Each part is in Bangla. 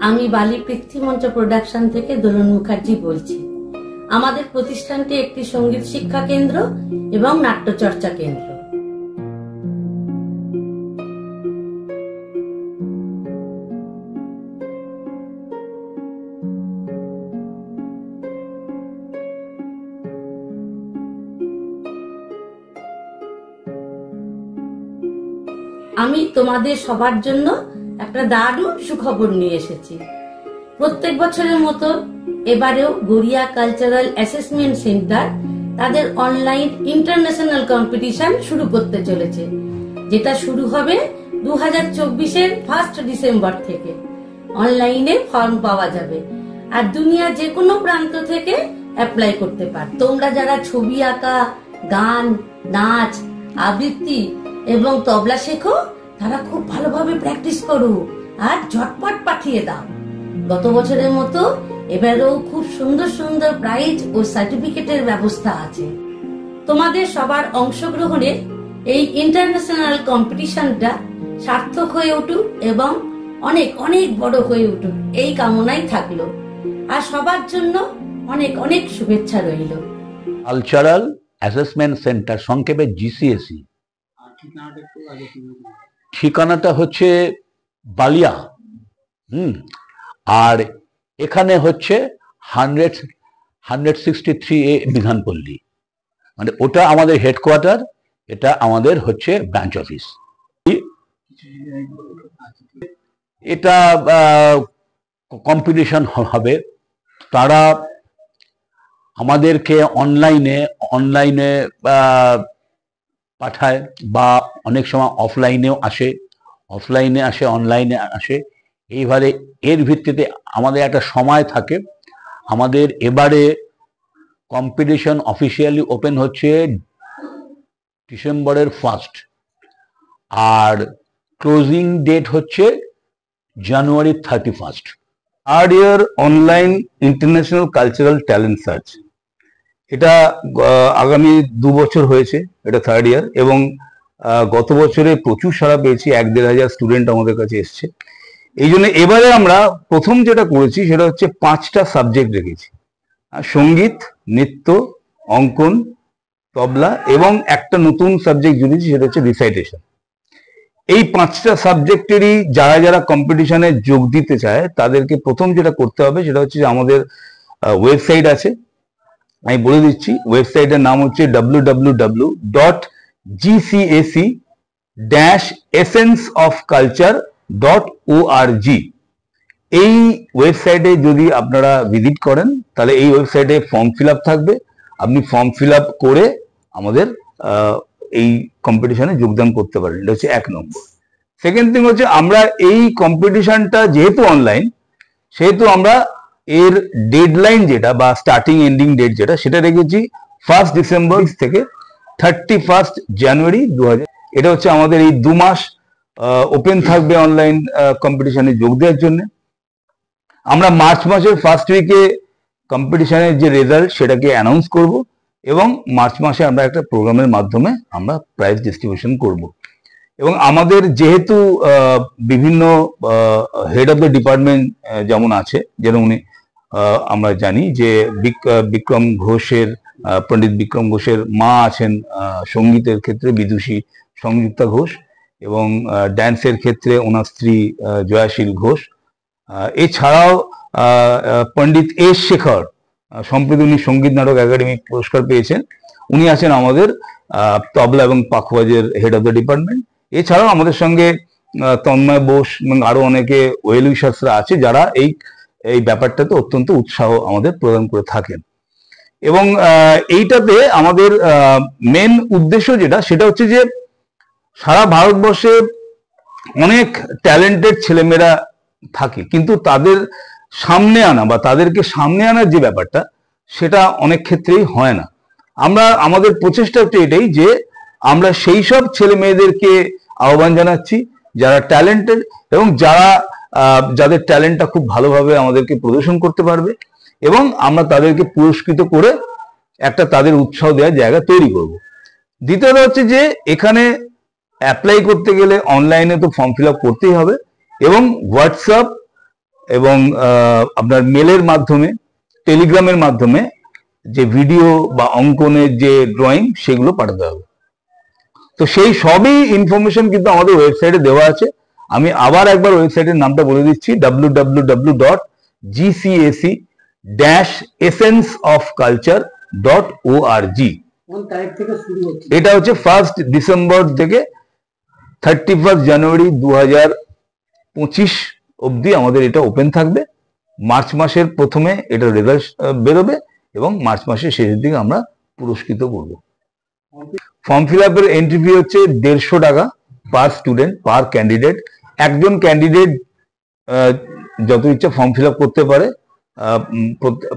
আমি বালি পৃথ্বীমঞ্চ প্রোডাকশন থেকে দোলন মুখার্জি বলছি। আমাদের প্রতিষ্ঠানটি একটি সঙ্গীত শিক্ষা কেন্দ্র এবং নাট্যচর্চা কেন্দ্র। আমি তোমাদের সবার জন্য একটা দারুণ সুখবর নিয়ে এসেছি। প্রত্যেক বছরের মতো এবারেও গড়িয়া কালচারাল অ্যাসেসমেন্ট সেন্টার তাদের অনলাইন ইন্টারন্যাশনাল কম্পিটিশন শুরু করতে চলেছে, যেটা শুরু হবে 2024-এর 1 ডিসেম্বর থেকে। অনলাইনে ফর্ম পাওয়া যাবে আর দুনিয়ার যে কোনো প্রান্ত থেকে অ্যাপ্লাই করতে পার। তোমরা যারা ছবি আঁকা, গান, নাচ, আবৃত্তি এবং তবলা শেখো, তারা খুব ভালোভাবে প্র্যাকটিস করো আর ঝটপট পাঠিয়ে দাও। গত বছরের মতো এবারেও খুব সুন্দর সুন্দর প্রাইজ ও সার্টিফিকেটের ব্যবস্থা আছে। তোমাদের সবার অংশগ্রহণে এই ইন্টারন্যাশনাল কম্পিটিশনটা সার্থক হয়ে উঠুক এবং অনেক অনেক বড় হয়ে উঠুক, এই কামনাই থাকলো। আর সবার জন্য অনেক অনেক শুভেচ্ছা রইল। কালচারাল অ্যাসেসমেন্ট সেন্টার, সংক্ষেপে GCSE। ঠিকানাটা হচ্ছে বালিয়া, আর এখানে হচ্ছে 163A বিধানপল্লী, মানে ওটা আমাদের হেডকোয়ার্টার, এটা আমাদের হচ্ছে ব্রাঞ্চ অফিস। এটা কম্পিটিশন হবে, তারা আমাদেরকে অনলাইনে পাঠায়, বা অনেক সময় অফলাইনে আসে, অনলাইনে আসে। এইভাবে এর ভিত্তিতে আমাদের একটা সময় থাকে। আমাদের এবারে কম্পিটিশন অফিসিয়ালি ওপেন হচ্ছে ডিসেম্বরের 1, আর ক্লোজিং ডেট হচ্ছে জানুয়ারি 31। Third year online international cultural talent search, এটা আগামী 2 বছর হয়েছে, এটা থার্ড ইয়ার, এবং গত বছরে প্রচুর সাড়া পেয়েছি, 1-1.5 হাজার স্টুডেন্ট আমাদের কাছে এসছে। এই জন্য এবারে আমরা প্রথম যেটা করেছি সেটা হচ্ছে 5টা সাবজেক্ট রেখেছি: সঙ্গীত, নৃত্য, অঙ্কন, তবলা, এবং একটা নতুন সাবজেক্ট জুড়েছি, সেটা হচ্ছে রিসাইটেশন। এই 5টা সাবজেক্টেরই যারা যারা কম্পিটিশনে যোগ দিতে চায় তাদেরকে প্রথম যেটা করতে হবে সেটা হচ্ছে যে আমাদের ওয়েবসাইট আছে, আমি বলে দিচ্ছি। ওয়েবসাইটের নাম হচ্ছে www.gcac-essenceofculture.org। এই ওয়েবসাইটে যদি আপনারা ভিজিট করেন তাহলে এই ওয়েবসাইটে ফর্ম ফিল আপ থাকবে, আপনি ফর্ম ফিল আপ করে আমাদের এই কম্পিটিশনে যোগদান করতে পারেন। এটা হচ্ছে 1 নম্বর। সেকেন্ড থিং হচ্ছে, আমরা এই কম্পিটিশনটা যেহেতু অনলাইন, সেহেতু আমরা এর ডেডলাইন যেটা বা স্টার্টিং এন্ডিং ডেট যেটা, সেটা রেখেছি 1 ডিসেম্বর থেকে 31 জানুয়ারি 2000। এটা হচ্ছে আমাদের এই 2 মাস ওপেন থাকবে অনলাইন কম্পিটিশনে যোগ দেওয়ার জন্য। আমরা মার্চ মাসের 1st উইকে কম্পিটিশনের যে রেজাল্ট সেটাকে অ্যানাউন্স করব, এবং মার্চ মাসে আমরা একটা প্রোগ্রামের মাধ্যমে আমরা প্রাইজ ডিস্ট্রিবিউশন করব। এবং আমাদের যেহেতু বিভিন্ন হেড অফ দ্য ডিপার্টমেন্ট যেমন আছে, যেমন আমরা জানি যে বিক্রম ঘোষের, পণ্ডিত বিক্রম ঘোষের মা আছেন সঙ্গীতের ক্ষেত্রে বিদুষী সংযুক্তা ঘোষ, এবং ড্যান্সের ক্ষেত্রে ওনার স্ত্রী জয়াশীল ঘোষ। এছাড়াও পণ্ডিত এস শেখর, সম্প্রতি উনি সঙ্গীত নাটক একাডেমি পুরস্কার পেয়েছেন, উনি আছেন আমাদের তবলা এবং পাখোয়াজের হেড অফ দ্য ডিপার্টমেন্ট। এছাড়াও আমাদের সঙ্গে তন্ময় বোস এবং আরো অনেকে ওয়েল উইশার্সরা আছে, যারা এই ব্যাপারটাতে অত্যন্ত উৎসাহ আমাদের প্রদান করে থাকেন। এবং এইটাতে আমাদের মেন উদ্দেশ্য যেটা, সেটা হচ্ছে যে সারা ভারতবর্ষে অনেক ট্যালেন্টেড ছেলেমেয়েরা থাকে, কিন্তু তাদের সামনে আনা বা তাদেরকে সামনে আনার যে ব্যাপারটা, সেটা অনেক ক্ষেত্রেই হয় না। আমাদের প্রচেষ্টা হচ্ছে এটাই যে আমরা সেই সব ছেলে মেয়েদেরকে আহ্বান জানাচ্ছি যারা ট্যালেন্টেড, এবং যাদের ট্যালেন্টটা খুব ভালোভাবে আমাদেরকে প্রদর্শন করতে পারবে, এবং আমরা তাদেরকে পুরস্কৃত করে একটা তাদের উৎসাহ দেওয়ার জায়গা তৈরি করব। দ্বিতীয়ত হচ্ছে যে এখানে অ্যাপ্লাই করতে গেলে অনলাইনে তো ফর্ম ফিল আপ করতেই হবে, এবং হোয়াটসঅ্যাপ এবং আপনার মেলের মাধ্যমে, টেলিগ্রামের মাধ্যমে যে ভিডিও বা অঙ্কনের যে ড্রয়িং সেগুলো পাঠাতে হবে। তো সেই সবই ইনফরমেশন কিন্তু আমাদের ওয়েবসাইটে দেওয়া আছে। আমি আবার একবার ওয়েবসাইটের নামটা বলে দিচ্ছি, www.gcasc-essenceofculture.org। এটা হচ্ছে 1 ডিসেম্বর থেকে 31 জানুয়ারি 2025 অবধি আমাদের এটা ওপেন থাকবে। মার্চ মাসের প্রথমে এটা রেজাল্ট বেরোবে এবং মার্চ মাসের শেষের দিকে আমরা পুরস্কৃত করব। ফর্ম ফিল আপের এন্ট্রি ফি হচ্ছে 150 টাকা পার স্টুডেন্ট, পার ক্যান্ডিডেট। একজন ক্যান্ডিডেট যত ইচ্ছা ফর্ম ফিল আপ করতে পারে,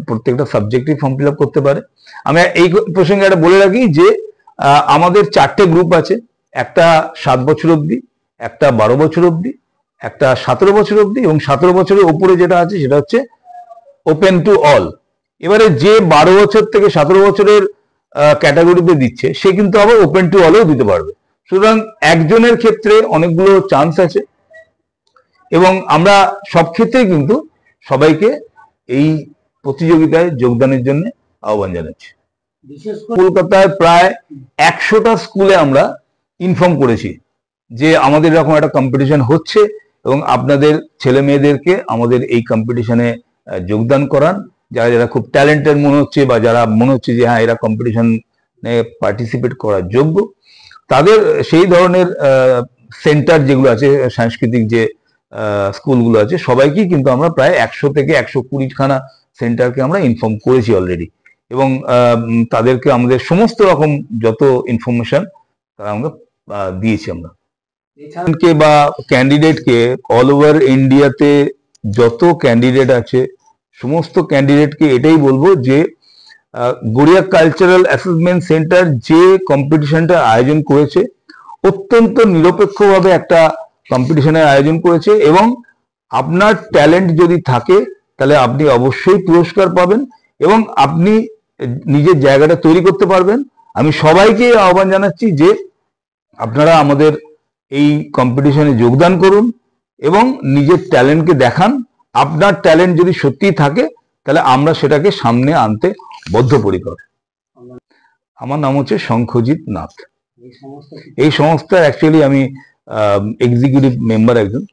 প্রত্যেকটা সাবজেক্টই ফর্ম ফিল আপ করতে পারে। আমি এই প্রসঙ্গে একটা বলে রাখি যে আমাদের 4টে গ্রুপ আছে, একটা 7 বছর অবধি, একটা 12 বছর অবধি, একটা 17 বছর অবধি এবং 17 বছরের উপরে যেটা আছে সেটা হচ্ছে ওপেন টু অল। এবারে যে 12 বছর থেকে 17 বছরের ক্যাটাগরিতে দিচ্ছে সে কিন্তু আবার ওপেন টু অলেও দিতে পারবে। সুতরাং একজনের ক্ষেত্রে অনেকগুলো চান্স আছে এবং আমরা সব ক্ষেত্রেই কিন্তু সবাইকে এই প্রতিযোগিতায় যোগদানের জন্য আহ্বান জানাচ্ছি। কলকাতায় প্রায় 100টা স্কুলে আমরা ইনফর্ম করেছি যে আমাদের এরকম একটা কম্পিটিশন হচ্ছে এবং আপনাদের ছেলে মেয়েদেরকে আমাদের এই কম্পিটিশনে যোগদান করান। যারা যারা খুব ট্যালেন্টেড মনে হচ্ছে বা যারা মনে হচ্ছে যে হ্যাঁ এরা কম্পিটিশনে পার্টিসিপেট করার যোগ্য, তাদের সেই ধরনের সেন্টার যেগুলো আছে, সাংস্কৃতিক যে স্কুলগুলো আছে, সবাইকেই কিন্তু আমরা প্রায় 100 থেকে 120 খানা সেন্টারকে আমরা ইনফর্ম করেছি অলরেডি এবং তাদেরকে আমাদের সমস্ত রকম যত ইনফরমেশন তারা আমরা দিয়েছি। আমরা বা ক্যান্ডিডেটকে অল ওভার ইন্ডিয়াতে যত ক্যান্ডিডেট আছে সমস্ত ক্যান্ডিডেটকে এটাই বলবো যে গড়িয়া কালচারাল অ্যাসেসমেন্ট সেন্টার যে কম্পিটিশনটা আয়োজন করেছে অত্যন্ত নিরপেক্ষভাবে একটা কম্পিটিশনের আয়োজন করেছে এবং আপনার ট্যালেন্ট যদি থাকে তাহলে আপনি অবশ্যই পুরস্কার পাবেন এবং আপনি নিজের জায়গাটা তৈরি করতে পারবেন। আমি সবাইকে আহ্বান জানাচ্ছি যে আপনারা আমাদের এই কম্পিটিশনে যোগদান করুন এবং নিজের ট্যালেন্টকে দেখান। আপনার ট্যালেন্ট যদি সত্যি থাকে তাহলে আমরা সেটাকে সামনে আনতে বদ্ধপরিকর। আমার নাম হচ্ছে শঙ্খজিৎ নাথ। এই সংস্থার অ্যাকচুয়ালি আমি এক্সিকিউটিভ মেম্বার একজন।